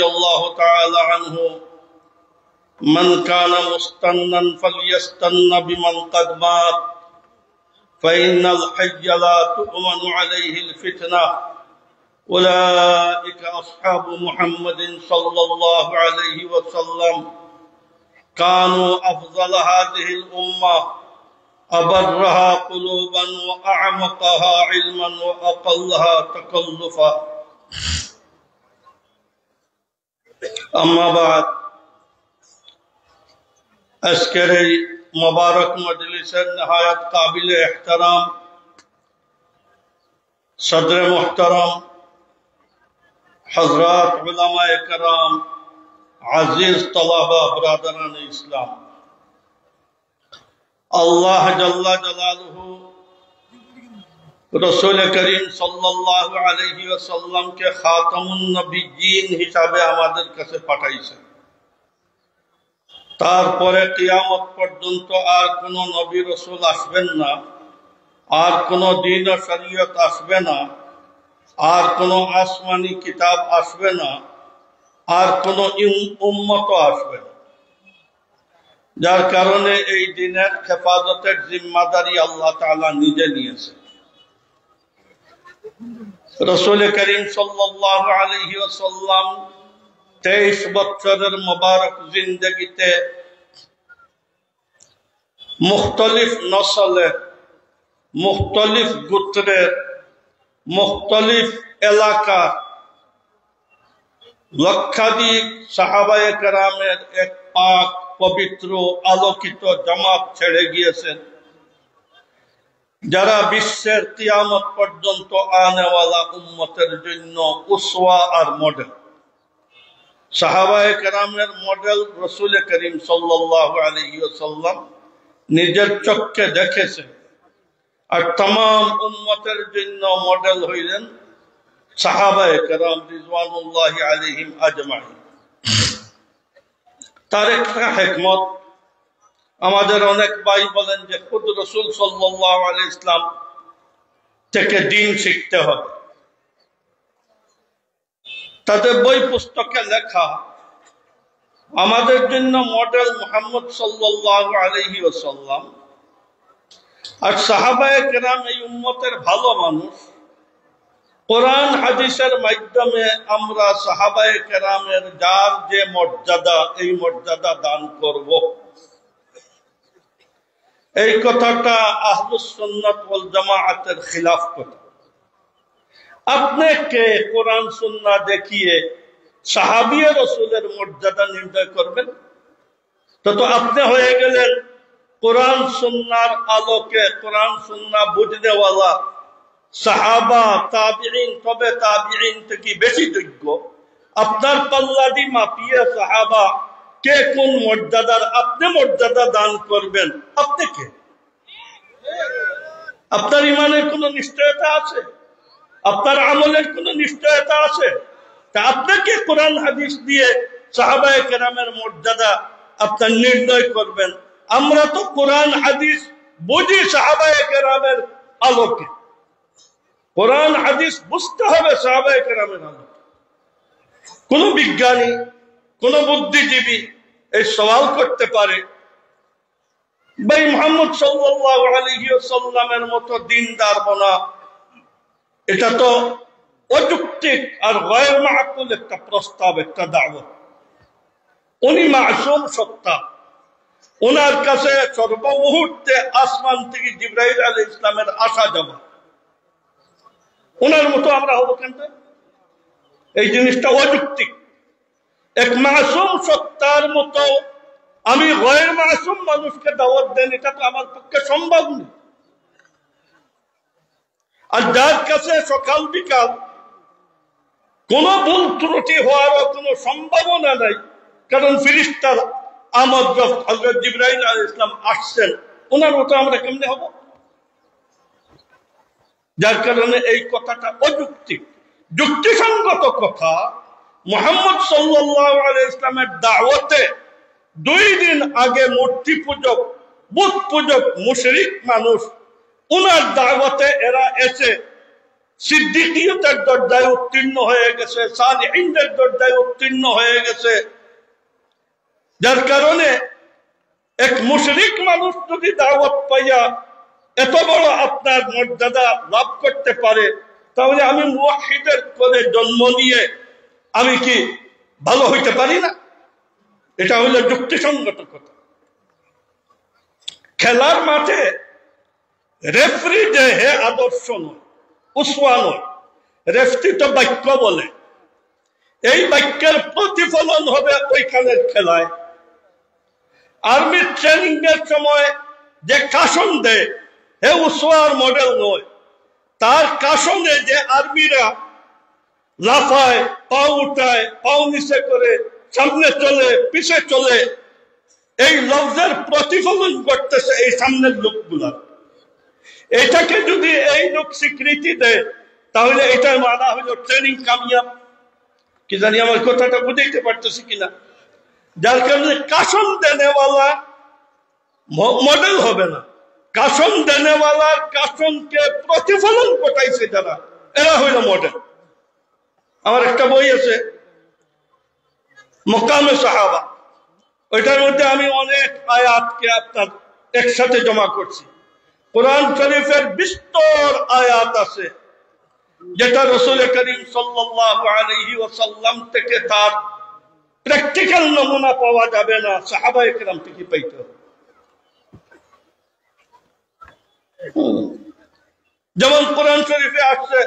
الله تعالى عنه من كان مستنا فليستن بمن قد مات فإن الحي لا تؤمن عليه الفتنة أولئك أصحاب محمد صلى الله عليه وسلم كانوا أفضل هذه الأمة أبرها قلوبا وأعمقها علما وأقلها تكلفا أما بعد أذكر مبارك مجلس نهاية قابل احترام صدر محترم حضرات علماء کرام عزیز طلبہ برادران اسلام اللہ جل جلالہ رسول کریم صلی اللہ علیہ وسلم کے خاتم النبیین হিসাবে আমাদের কাছে পাঠাইছেন তারপরে কিয়ামত পর্যন্ত আর কোন নবী রাসূল আসবেন না আর কোন দ্বীন ও শরীয়ত আসবে না আর কোন আসমানি কিতাব আসবে না আর কোন উম্মত আসবে না যার কারণে এই দ্বীনের হেফাজতের জিম্মাদারি আল্লাহ তাআলা নিজে নিয়েছেন রাসূল করিম সাল্লাল্লাহু আলাইহি ওয়াসাল্লাম 23 বছরের মোবারক জিন্দেগিতে মুখতালিফ নসলের মুখতালিফ গোত্রের মুখতালিফ এলাকার লক্ষাধিক সাহাবায়ে কেরামের এক পাক পবিত্র আলোকিত জামাত ছেড়ে গিয়েছেন যারা বিশ্বের কিয়ামত পর্যন্ত আনেওয়ালা উম্মতের জন্য উসওয়া আর মডেল সাহাবায়ে কেরামের মডেল রাসূল করিম সাল্লাল্লাহু আলাইহি ওয়াসাল্লাম নিজের চোখে দেখেছেন আর तमाम উম্মতের জন্য মডেল হইলেন সাহাবায়ে কেরাম রিজওয়ানুল্লাহি আলাইহিম আজমাইন তার একটা হিকমত আমাদের অনেক ভাই বলেন যে খুদ রাসূল সাল্লাল্লাহু আলাইহি ইসলাম থেকে দ্বীন শিখতে হবে তাদের বই পুস্তকে লেখা আমাদের জন্য মডেল মুহাম্মদ সাল্লাল্লাহু আলাইহি ওয়াসাল্লাম আর সাহাবায়ে কেরাম এই উম্মতের ভালো মানুষ কোরআন হাদিসের মাধ্যমে আমরা সাহাবায়ে কেরামের যার যে মর্যাদা এই মর্যাদা দান করব এই কথাটা আহলুস সুন্নাত ওয়াল জামাআতের খিলাফ কথা আপনি কে কোরআন সুন্নাহ দেখিয়ে সাহাবীয়ে রাসূলের মর্যাদা নির্ণয় করবেন তো আপনি হয়ে গেলেন কোরআন সুন্নাহর আলোকে কোরআন সুন্নাহ বুঝনেওয়ালা সাহাবা তাবিঈন তবে তাবিঈন থেকে বেশি যোগ্য আপনার পাল্লাদি মাপিয়ে সাহাবা কে কোন মর্যাদার আপনি মর্যাদা দান করবেন আপনি কে আপনার ঈমানের কোন নিশ্চয়তা আছে আপনার আমলের কোন নিশ্চয়তা আছে তা আপনাকে কোরআন হাদিস দিয়ে সাহাবায়ে কেরামের মর্যাদা আপনার নির্ণয় করবেন আমরা তো কোরআন হাদিস বুঝি সাহাবায়ে কেরামের আলোকে কোরআন হাদিস বুঝতে হবে সাহাবায়ে কেরামের আলোকে কোন বিজ্ঞানী কোন বুদ্ধিজীবী এই সওয়াল করতে পারে ভাই মুহাম্মদ সাল্লাল্লাহু আলাইহি ওয়াসাল্লামের মতো দ্বীনদার বনা এটা তো অযৌক্তিক আর গয়র মাকুল একটা প্রস্তাব একটা দাওয়াত উনি মাসুম সত্তা ওনার কাছে সর্বমুহূর্তে আসমান থেকে জিবরাইল আলাইহিস সালামের আসা যাওয়া ওনার মতো আমরা হব কেন এই জিনিসটা অযৌক্তিক এক মাসুম সত্তার মতো আমি গয়র মাসুম মানুষকে দাওয়াত দেন এটা তো আমার পক্ষে সম্ভব নয় আর যার কাছে সকাল বিকাল কোন ভুল ত্রুটি হওয়ার কোন সম্ভাবনা নাই কারণ ফেরেশতার আমদ হযরত জিবরাইল আলাইহিস সালাম আসছেন ওনার মতো আমরা কেমনে হব যার কারণে এই কথাটা অযৌক্তিক যুক্তিসঙ্গত কথা মুহাম্মদ সাল্লাল্লাহু আলাইহি ইসলামের দাওয়াতে 2 দিন আগে মূর্তি পূজক বুত পূজক মুশরিক মানুষ ওনার দাওয়াতে এরা এসে সিদ্দিকিয়তের দরজায় উত্তীর্ণ হয়ে গেছে, সালিহিনদের দরজায় উত্তীর্ণ হয়ে গেছে। যার কারণে এক মুশরিক মানুষ যদি দাওয়াত পাইয়া এত বড় আপনার মর্যাদা লাভ করতে পারে, তাহলে আমি মুওয়াহিদের কোলে জন্ম নিয়ে আমি কি ভালো হইতে পারি না? এটা হলো যুক্তিসঙ্গত কথা। খেলার মাঠে রেফারি যে হে আদর্শ নয়, উসওয়া নয়, রেফারি তো বাক্য বলে, এই বাক্যের প্রতিফলন হবে ওইখানের খেলায়। আর্মির ট্রেনিং এর সময় যে কাশন দেয় হে উসওয়ার মডেল নয়, তার কাশনে যে আর্মিরা লাফায়, পা উঠায়, পাও নিচে করে, সামনে চলে, পিছে চলে, এই লফজের প্রতিফলন করতেছে এই সামনের লোকগুলা। এটাকে যদি এই লোক স্বীকৃতি দেয়, তাহলে এটার মানা হলো ট্রেনিং কামিয়াব। কি জানি আমার কথাটা বুঝাইতে পারতেছি কিনা? যার কারণে কাশন দেনেওয়ালা মডেল হবে না, কাশন দেনেওয়ালার কাশনকে প্রতিফলন ঘটাইছে যারা, এরা হইল মডেল। আমার একটা বই আছে মকামে সাহাবা, ওইটার মধ্যে আমি অনেক আয়াতকে আপনার একসাথে জমা করছি। কোরআন শরীফের বিস্তর আয়াত আছে যেটা রাসূল করিম সাল্লাল্লাহু আলাইহি ওয়াসাল্লাম থেকে তার প্র্যাকটিক্যাল নমুনা পাওয়া যাবে না, সাহাবায়ে কেরাম থেকে পাইতে হবে। যেমন কোরআন শরীফে আসছে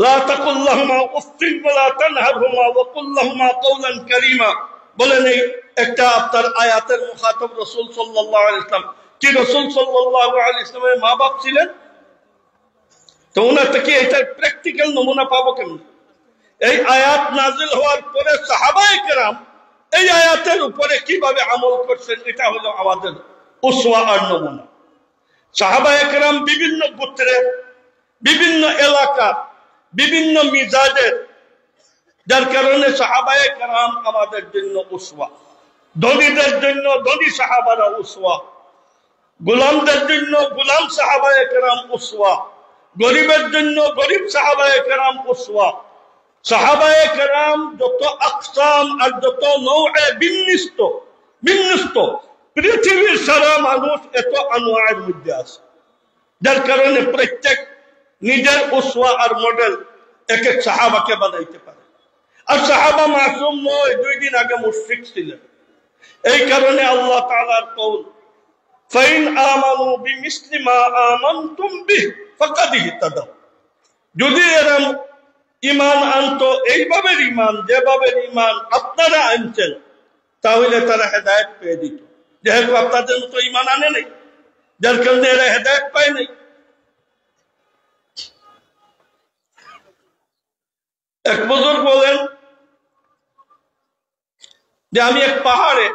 লা তাকুল লাহুমা উফিন ওয়া লা তানহারহুমা ওয়া কুল লাহুমা কাওলান কারীমা। বলেন এই একটা আপনার আয়াতের মুখাতাব রাসূল সাল্লাল্লাহু আলাইহি ওয়াসাল্লাম। কি রাসূল সাল্লাল্লাহু আলাইহি ওয়াসাল্লামের মা বাপ ছিলেন? তো ওনার থেকে এটার প্র্যাকটিক্যাল নমুনা পাবো কেমন? এই আয়াত নাজিল হওয়ার পরে সাহাবায়ে কেরাম এই আয়াতের উপরে কিভাবে আমল করছেন, এটা হলো আমাদের উসওয়া আর নমুনা। সাহাবায়ে কেরাম বিভিন্ন গোত্রের, বিভিন্ন এলাকা, বিভিন্ন মিজাজের, যার কারণে সাহাবায়ে কেরাম আমাদের জন্য উসওয়া। ধনীদের জন্য ধনী সাহাবারা উসওয়া, গোলামদের জন্য গোলাম সাহাবায়ে কেরাম উসওয়া, গরিবের জন্য গরিব সাহাবায়ে কেরাম উসওয়া। সাহাবায়ে কেরাম যত আকসাম আর যত নৌয়ে বিন্যস্ত, পৃথিবীর সারা মানুষ এত আনোয়ারের মধ্যে আছে, যার কারণে প্রত্যেক নিজের উসওয়া আর মডেল এক এক সাহাবাকে বানাইতে পারে। আর সাহাবা মাসুম নয়, 2 দিন আগে মুশরিক ছিলেন। এই কারণে আল্লাহ তাআলার কওল ফাইন আমানু বিমিসলি মা আমানতুম বিহি ফাকাদ ইহতাদাও, যদি এরা ঈমান আনতো এইভাবে ঈমান, যেভাবে ঈমান আপনারা আনছেন, তাহলে তারা হেদায়েত পেয়ে দিত। যেহেতু আপনাদের মতো ঈমান আনে নাই, যার কারণে এরা হেদায়েত পায় নাই। এক বুজুর্গ বলেন যে আমি এক পাহাড়ে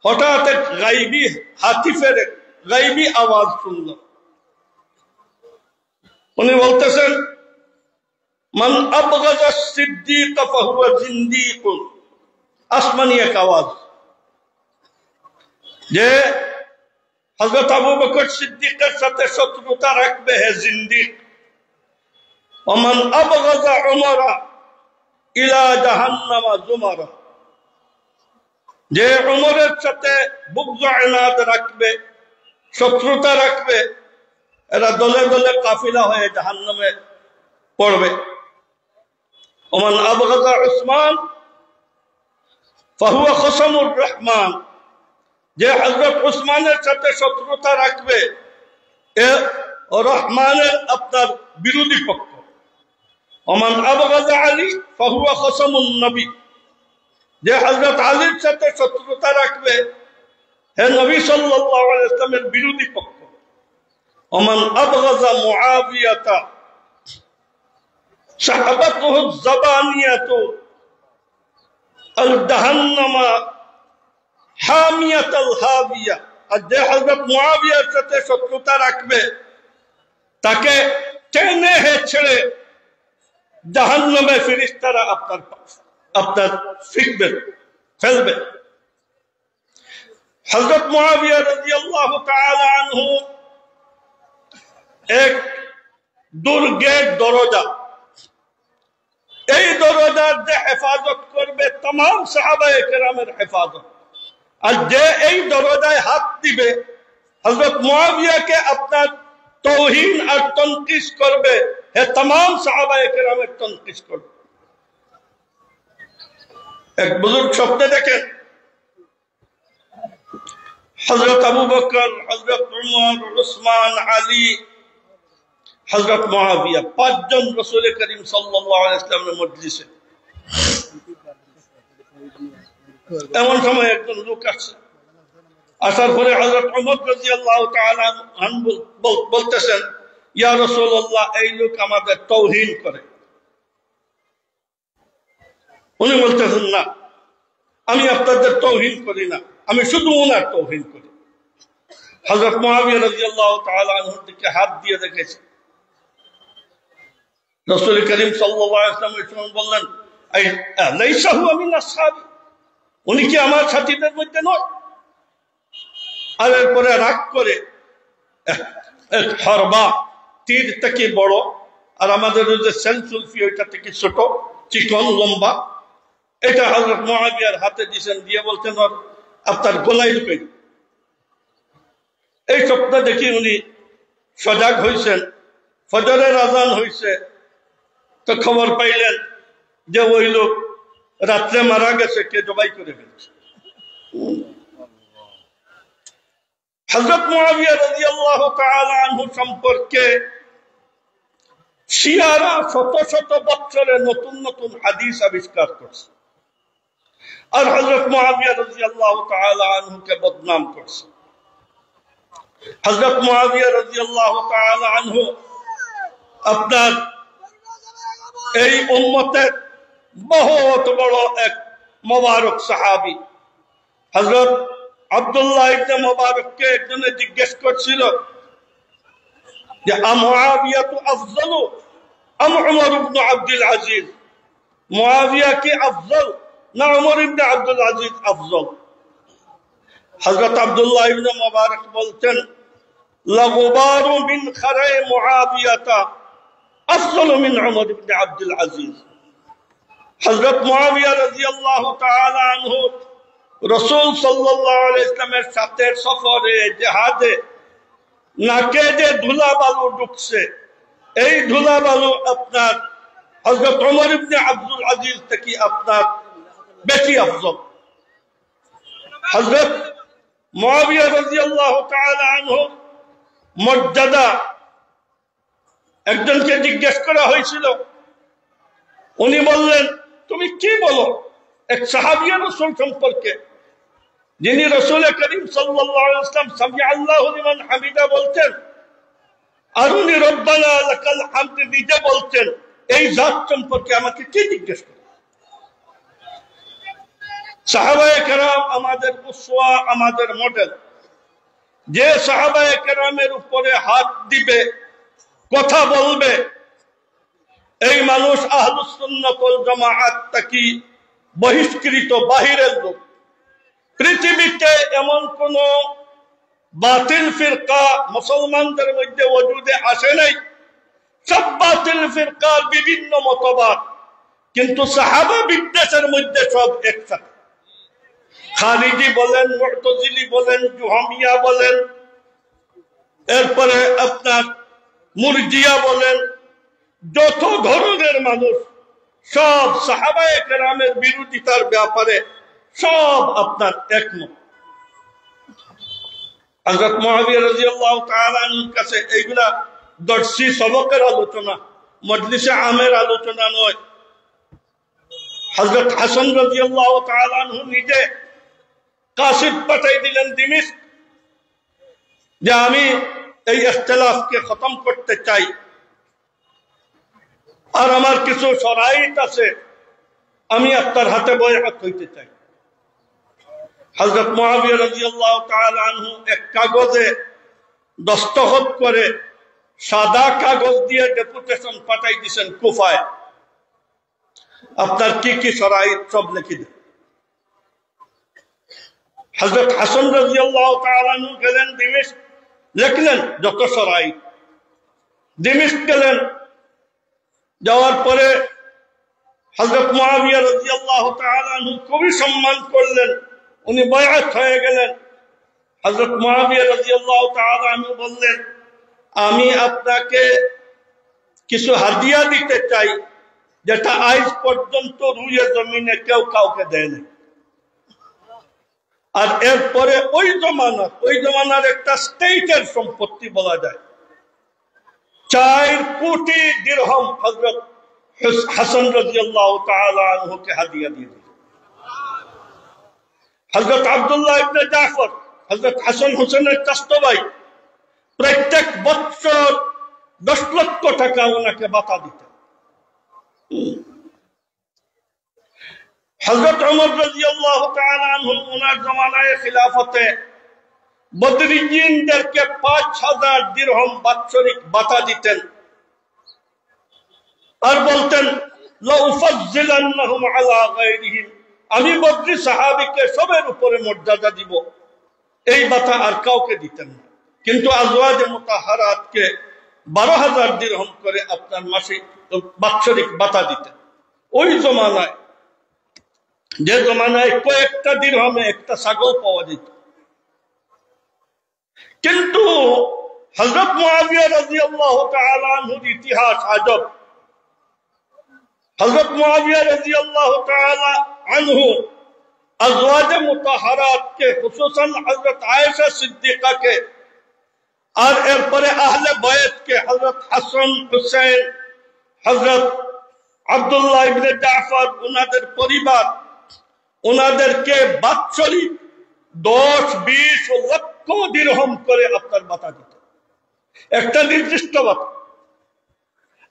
হঠাৎ এক গাইবী হাতিফের গাইবী আওয়াজ শুনলাম। উনি বলতেছেন মান আবগাযা সিদ্দীক ফাহুয়া জিন্দিকুন। আসমানি এক আওয়াজ যে হযরত আবু বকর সিদ্দিকের সাথে শত্রুতা রাখবে হে জিন্দিক। ওমান আবগাযা উমরা ইলা জাহান্নামা জুমারা, যে উমরের সাথে বুগয ইনাদ রাখবে, শত্রুতা রাখবে, এরা দলে দলে কাফিলা হয়ে জাহান্নামে পড়বে। ওমান আবগাযা উসমান ফাহুয়া খসমুর রহমান, যে হযরত উসমানের সাথে শত্রুতা রাখবে এ রহমানের আপনার বিরোধী পক্ষ। ওমান আবগাযা আলী ফাহুয়া খসমুন নবী, যে হযরত আলীর সাথে শত্রুতা রাখবে হে নবী সাল্লাল্লাহু আলাইহি ওয়াসাল্লামের বিরোধী পক্ষ। ওমান আবগাযা মুআবিয়াতা সাহাবাতুহু যাবানিয়াতু আল জাহান্নামা হামিয়াতাল হাবিয়া, আর যে হযরত মুআবিয়ার সাথে শত্রুতা রাখবে তাকে টেনে হেঁচড়ে জাহান্নামে ফেরেশতারা আপনার ফেলবে। হযরত মুআবিয়া রাদিয়াল্লাহু তাআলা আনহু এক দুর্গের দরজা। এই দরজার যে হেফাজত করবে তাম সাহাবায়ে কেরামের হেফাজত, আর যে এই দরজায় হাত দিবে হযরত মুআবিয়াকে আপনার তৌহিন আর তনকিস করবে, হে তাম সাহাবায়ে কেরামের তনকিস করবে। এক বুজুর্গ স্বপ্নে দেখেন হযরত আবু বকর, হযরত উমর, উসমান, আলী, হযরত মুআবিয়া পাঁচজন রাসূল করিম সাল্লাল্লাহু আলাইহি ওয়াসাল্লামের মজলিসে। এমন সময় একজন লোক আসছে, আসার পরে হযরত উমর রাদিয়াল্লাহু তাআলা আনহু বলতেছেন, ইয়া রাসূলুল্লাহ, এই লোক আমাদের তাওহীন করে। উনি বলতেছেন, না, আমি আপনাদের তাওহীন করি না, আমি শুধু ওনার তাওহীন করি। হযরত মুআবিয়া রাদিয়াল্লাহু তাআলা আনহুর দিকে হাত দিয়ে দেখেছে। রাসূল করিম সাল্লাল্লাহু আলাইহি ওয়াসাল্লাম বললেন, লাইসা হুয়া মিন আসহাবি, উনি কি আমার সাথীদের মধ্যে নয়? আর এরপরে রাগ করে হরবা, তীর থেকে বড়, আর আমাদের যে সেলসুলফি ওইটা থেকে ছোট, চিকন, লম্বা, এটা হযরত মুআবিয়ার হাতে দিয়েছেন, দিয়ে বলতেন আপনার গলায় ঢুকে। এই স্বপ্ন দেখি উনি সজাগ হয়েছেন। ফজরের আজান হয়েছে, তো খবর পাইলেন যে ওই লোক রাত্রে মারা গেছে, কে জবাই করে ফেলছে। হযরত মুআবিয়া রাদিয়াল্লাহু তাআলা আনহু সম্পর্কে শিয়ারা শত শত বছরে নতুন নতুন হাদিস আবিষ্কার করছে, আর হযরত মুআবিয়া রাদিয়াল্লাহু তাআলা আনহুকে বদনাম করছে। হযরত মুআবিয়া রাদিয়াল্লাহু তাআলা আনহু আপনার এই উম্মতের বহুত বড় এক মোবারক সাহাবী। হযরত আব্দুল্লাহ ইবনে মুবারককে একজনে জিজ্ঞেস করছিল যে মুআবিয়া আফযলু আম উমর ইবনে আব্দুল আজিজ, মুআবিয়া কি আফযল না উমর ইবনে আব্দুল আজিজ আফযল? হযরত আব্দুল্লাহ ইবনে মুবারক বলতেন, লাগুবারু মিন খারায়ে মুআবিয়াতা আফযলু মিন উমর ইবনে আব্দুল আজিজ। হযরত মুআবিয়া রাদিয়াল্লাহু তাআলা আনহু রাসূল সাল্লাল্লাহু আলাইহি ওয়াসাল্লামের সাথে সফরে, জিহাদে নাকে যে ধুলা বালু ঢুকছে, এই ধুলা বালু আপনার হযরত উমর ইবনে আব্দুল আজিজ থেকে আপনার বেশি আফযল। হযরত মুআবিয়া রাদিয়াল্লাহু তাআলা আনহু মর্যাদা, একজনকে জিজ্ঞেস করা হয়েছিল, উনি বললেন, তুমি কি বলো এক সাহাবী রাসূল সম্পর্কে, যিনি রাসূল করিম সাল্লাল্লাহু আলাইহি ওয়াসাল্লাম সামিআ আল্লাহু লিমান হামিদা বলতেন, আর উনি রব্বানা লাকাল হামদ নিজে বলতেন, এই জাত সম্পর্কে আমাকে কি জিজ্ঞেস করে? সাহাবায়ে কেরাম আমাদের উসওয়া, আমাদের মডেল। যে সাহাবায়ে কেরামের উপরে হাত দিবে, কথা বলবে, এই মানুষ আহলুস সুন্নাত ওয়াল জামাআত থেকে বহিষ্কৃত, বাহিরের লোক। পৃথিবীতে এমন কোন বাতিল ফিরকা মুসলমানদের মধ্যে ওজুদে আসে নাই। সব বাতিল ফিরকার বিভিন্ন মতবাদ, কিন্তু সাহাবা বিদ্বেষের মধ্যে সব একসাথে। খারিজি বলেন, মুতাজিলি বলেন, জুহামিয়া বলেন, এরপরে আপনার মুরজিয়া বলেন, যত ধরনের মানুষ সব সাহাবায়ে কেরামের বিরোধিতার ব্যাপারে সব আপনার একমত। হযরত মুআবিয়া রাদিয়াল্লাহু তাআলা আনহুর কাছে এইগুলা দর্শী সবকের আলোচনা, মজলিসে আমের আলোচনা নয়। হযরত হাসান রাদিয়াল্লাহু তাআলা আনহু নিজে কাসিদ পাঠাই দিলেন দিমিশক, যে আমি এই ইখতিলাফকে খতম করতে চাই, আর আমার কিছু শরাইত আছে, আমি আপনার হাতে বয়আত হইতে চাই। হযরত মুআবিয়া রাদিয়াল্লাহু তাআলা আনহু এক কাগজে দস্তখত করে সাদা কাগজ দিয়ে ডেপুটেশন পাঠাই দিয়েছেন কুফায়, আপনার কি কি শরাইত সব লিখে দেন। হযরত হাসান রাদিয়াল্লাহু তাআলা আনহু গেলেন দিমিশক, লিখলেন যত শরাইত। দিমিশক গেলেন। যাওয়ার পরে হযরত মুআবিয়া রাদিয়াল্লাহু তাআলা আনহু খুবই সম্মান করলেন, উনি বায়াত হয়ে গেলেন। হযরত মুআবিয়া রাদিয়াল্লাহু তাআলা আনহু বললেন, আমি আপনাকে কিছু হাদিয়া দিতে চাই যেটা আজ পর্যন্ত রুয়ে জমিনে কেউ কাউকে দেয় না। আর এরপরে ওই জমানার একটা স্টেটের সম্পত্তি বলা যায় 4 কোটি দিরহাম হযরত হাসান রাদিয়াল্লাহু তাআলা আনহুকে হাদিয়া দিয়ে দিলেন। হযরত আব্দুল্লাহ ইবনে জাফর হযরত হাসান হোসেনের চাচতো ভাই প্রত্যেক বছর 10 লক্ষ টাকা ওনাকে ভাতা দিতেন। হযরত ওমর রাদিয়াল্লাহু তাআলা আনহু ওনার জমানায় খিলাফতে বদরিয়িনদেরকে 5000 দিরহাম বাৎসরিক ভাতা দিতেন আর বলতেন লা উফজ্জিলান্নাহুম আলা গায়রিহিম, আমি বদরি সাহাবীকে সবের উপরে মর্যাদা দিব। এই ভাতা আর কাউকে দিতেন না। কিন্তু আজওয়াজে মুতাহহারাতকে 12000 দিরহাম করে আপনার মাসিক বাৎসরিক ভাতা দিতেন। ওই জমানায়, যে জমানায় কয়েকটা দিরহামে একটা ছাগল পাওয়া যেত। কিন্তু হযরত মুআবিয়া রাদিয়াল্লাহু তাআলা আনহুর ইতিহাস আজব। হযরত মুআবিয়া রাদিয়াল্লাহু তাআলা আনহু আজওয়াজে মুতাহহারাতকে, খুসুসান হযরত আয়েশা সিদ্দিকাকে আর এরপরে আহলে বায়াতকে হযরত হাসান হুসাইন, হযরত আব্দুল্লাহ ইবনে জাফর, ওনাদের পরিবার, ওনাদেরকে বাৎসরিক 10-20 লক্ষ দিরহাম করে আপনার ভাতা দিত। একটা নির্দিষ্ট ভাতা।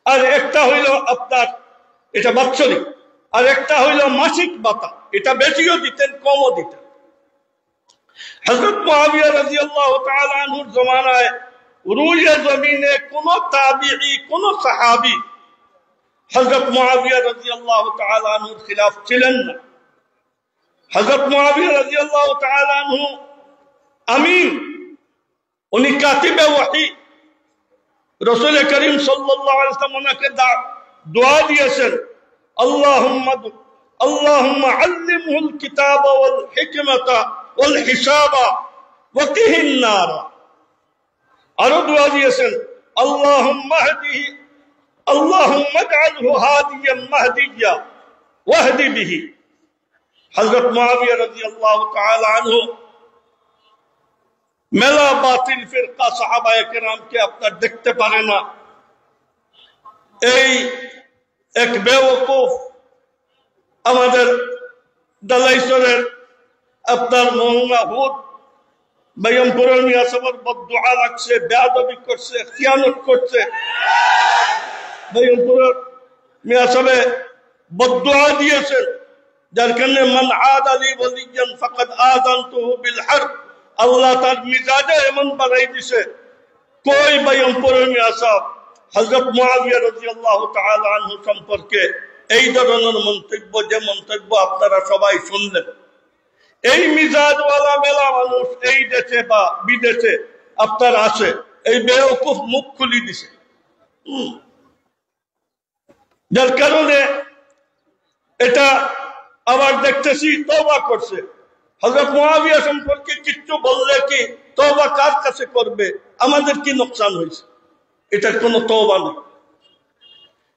আর একটা হইল আপনার এটা বাৎসরিক, আর একটা হইল মাসিক ভাতা। এটা বেশিও দিতেন, কমও দিতেন। হযরত মুআবিয়া রাদিয়াল্লাহু তাআলা আনহুর জমানায় রুয়ে জমিনে কোন তাবিঈ, কোন সাহাবী হযরত মুআবিয়া রাদিয়াল্লাহু তাআলা আনহুর খিলাফ ছিলেন না। হযরত মুআবিয়া রাদিয়াল্লাহু তাআলা আনহু আমিন, উনি কাতিবে ওয়াহী। রাসূল করিম সাল্লাল্লাহু আলাইহি ওয়াসাল্লাম ওনাকে দোয়া দিয়েছেন, আল্লাহুম্মা আল্লিমহুল কিতাবা ওয়াল হিকমাতা ওয়াল হিসাবা ওয়া কিহিন নার। আরো দোয়া দিয়েছেন, আল্লাহুম্মা হদিহি, আল্লাহুম্মা ইজআলহু হাদিয়াম মাহদিয়্যা ওয়াহদি বিহি। হযরত মুআবিয়া রাদিয়াল্লাহু তাআলা আনহু মেলা বাতিল ফিরকা সাহাবায়ে কেরামকে আপনার দেখতে পারে না। এই এক বেওকুফ আমাদের দালাইছরের আপনার মৌলানা হুদ বাইয়ামপুরের মিয়া সাহেবের বদদুআ লাগছে, বেয়াদবি করছে, খিয়ানত করছে। বাইয়ামপুরের মিয়া সাহেব বদদুআ দিয়েছেন, যার কারণে মান আদা লি ওয়ালিয়ান ফাকাদ আযানতুহু বিল হারব। আল্লাহ তার মিজাজে এমন বানাই দিছে, কই বাইয়ামপুরের মিয়া সাহেব হযরত মুআবিয়া রাদিয়াল্লাহু তাআলা আনহু সম্পর্কে এই ধরনের মন্তব্য, যে মন্তব্য আপনারা সবাই শুনলেন। এই মিজাজওয়ালা মেলা মানুষ এই দেশে বা বিদেশে আপনার আছে, এই বেওকুফ মুখ খুলি দিছে। যার কারণে এটা আবার দেখতেছি তওবা করছে। হযরত মুআবিয়া সম্পর্কে কিচ্ছু বললে কি তওবা কার কাছে করবে? আমাদের কি নোকসান হয়েছে? এটার কোনো তওবা নেই।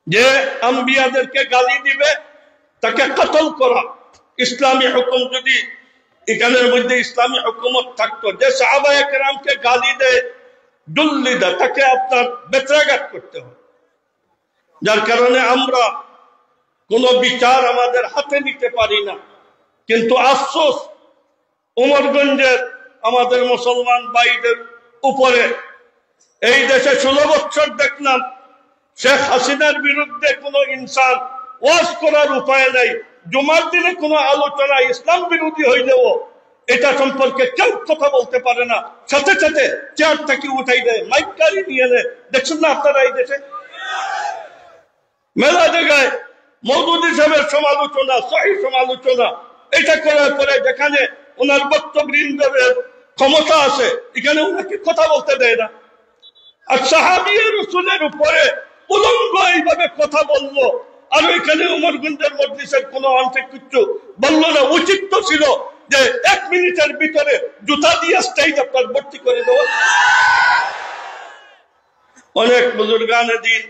যে আম্বিয়াদেরকে গালি দিবে তাকে কতল করা, ইসলামী হুকুম যদি এখানের মধ্যে ইসলামী হুকুমত থাকতো, যে সাহাবায়ে কেরামকে গালি দেয়, ডুল্লি দেয়, তাকে আপনার বেত্রাঘাত করতে হয়। যার কারণে আমরা কোনো বিচার আমাদের হাতে নিতে পারি না। কিন্তু আফসোস, উমরগঞ্জের আমাদের মুসলমান ভাইদের উপরে এই দেশে 16 বছর দেখলাম শেখ হাসিনার বিরুদ্ধে কোনো ইনসান ওয়াজ করার উপায় নাই। জুমার দিনে কোনো আলোচনা ইসলাম বিরোধী হইলেও এটা সম্পর্কে কেউ কথা বলতে পারে না, সাথে সাথে চেয়ার থেকে উঠাই দেয়, মাইক গাড়ি নিয়ে নেয়। দেখছেন না আপনারা এই দেশে মেলা জায়গায় মওদুদী সাহেবের সমালোচনা, সহিহ সমালোচনা, এটা করার পরে যেখানে ওনার বক্তব্যের ক্ষমতা আছে, এখানে ওনাকে কথা বলতে দেয় না। আর সাহাবিয়ে রাসূলের উপরে উলঙ্গ এইভাবে কথা বললো, আর ওইখানে উমরগঞ্জের মজলিসের কোনো অংশে কিছু বললো না। উচিত তো ছিল যে 1 মিনিটের ভিতরে জুতা দিয়ে স্টেজ আপনার ভর্তি করে দেওয়া। অনেক বুজুর্গানে দিন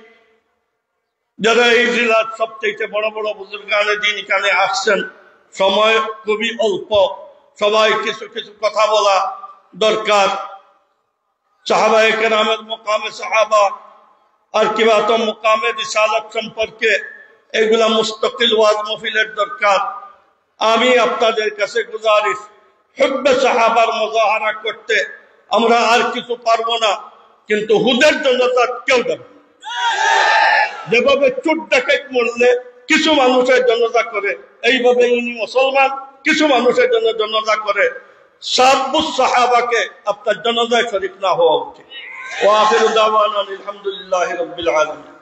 যারা এই জেলার সবচেয়ে বড় বড় বুজুর্গানে দিন এখানে আসছেন, সময় খুবই অল্প, সবাই কিছু কিছু কথা বলা দরকার। সাহাবায়ে কেরামের মুকামে সাহাবা আর কিবা তো মুকামে রিসালাত সম্পর্কে এগুলা মুস্তাকিল ওয়াজ মাহফিলের দরকার। আমি আপনাদের কাছে গুজারিশ, হুব্বে সাহাবার মুজাহারা করতে আমরা আর কিছু পারবো না, কিন্তু হুদের জনতা কেউ যাবে না। যেভাবে চোর ডাকাত মরলে কিছু মানুষের জনতা করে, এইভাবে ইনি মুসলমান কিছু মানুষের জন্য জনতা করে। সাব্বুস সাহাবাকে আপনার জনতায় শরীক না হওয়া উচিত। ওয়া আখিরু দাওয়ানা আলহামদুলিল্লাহি রাব্বিল আলামিন।